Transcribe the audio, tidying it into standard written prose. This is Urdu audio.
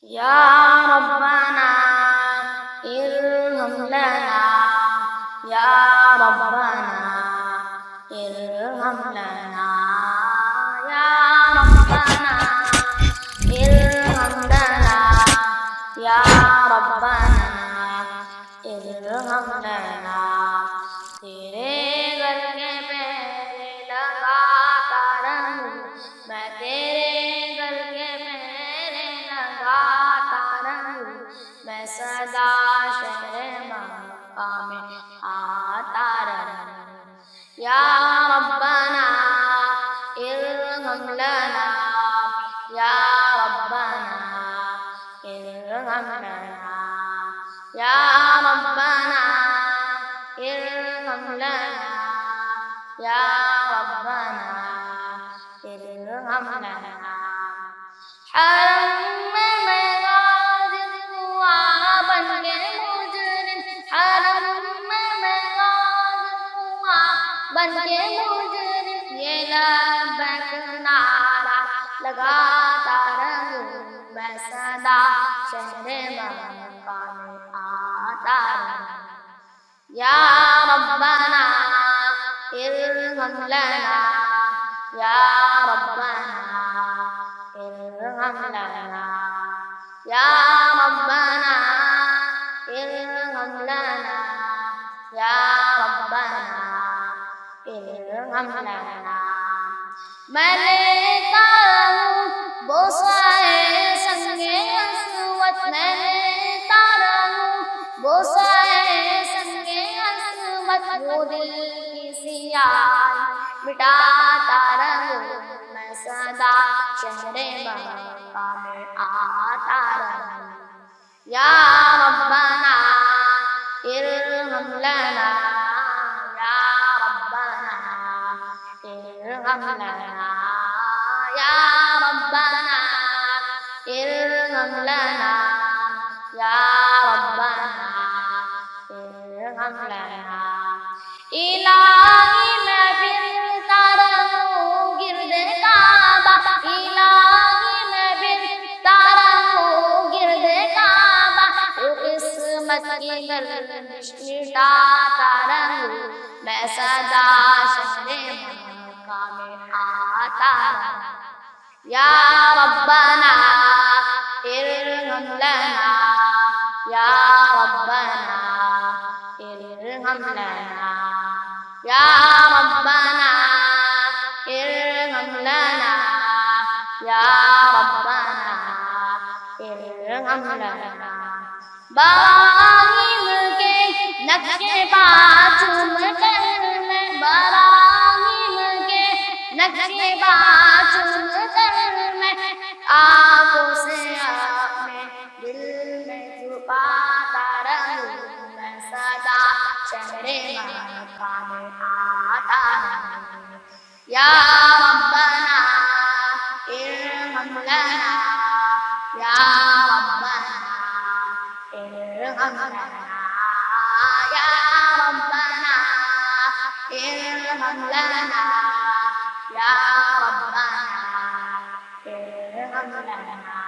یا ربنا ارحم لنا یا ربنا ارحم لنا یا ربنا ارحم لنا یا ربنا ارحم لنا تیرے گھر کے پہرے لگاتا رہوں میں تیرے گھر کے پہرے لگاتا رہوں میں سدا شہر مکہ میں آتا رہوں یا ربنا ارحم لنا یا ربنا ارحم لنا یا ربنا ارحم لنا یا ربنا ارحم لنا حرم میں غازل ہوا بن کے مجرم حرم میں غازل ہوا بن کے مجرم یہ لبیک نعرہ لگاتا رہوں میں سدا شہر مکہ میں آتا رہوں یا ربنا ارحم لنا یا ربنا ارحم لنا یا ربنا ارحم لنا یا ربنا ارحم لنا میں لیتا رہوں بوسائے سنگ اسود میں لیتا رہوں بوسائے سنگ اسود وہ دل کی سیاہی مٹاتا رہوں میں سدا شہر مکہ میں آتا رہوں یا ربنا ارحم لنا یا ربنا ارحم لنا یا ربنا ارحم لنا یا ربنا ارحم لنا الہی میں پھرتا رہوں گرد کعبہ الہی میں پھرتا رہوں گرد کعبہ قسمت کی گردش مٹاتا رہوں میں سدا شہر مکہ میں آتا رہوں یا ربنا ارحم لنا یا ربنا ارحم لنا یا ربنا ارحم لنا یا ربنا ارحم لنا براہیم کے نقش پا چوم کر میں براہیم کے نقش پا چوم کر میں آنکھوں سے اپنے دل میں چھپاتا رہوں میں سدا شہر مکہ میں آتا رہوں یا ربنا ارحم لنا یا ربنا ارحم لنا یا ربنا ارحم لنا یا ربنا ارحم لنا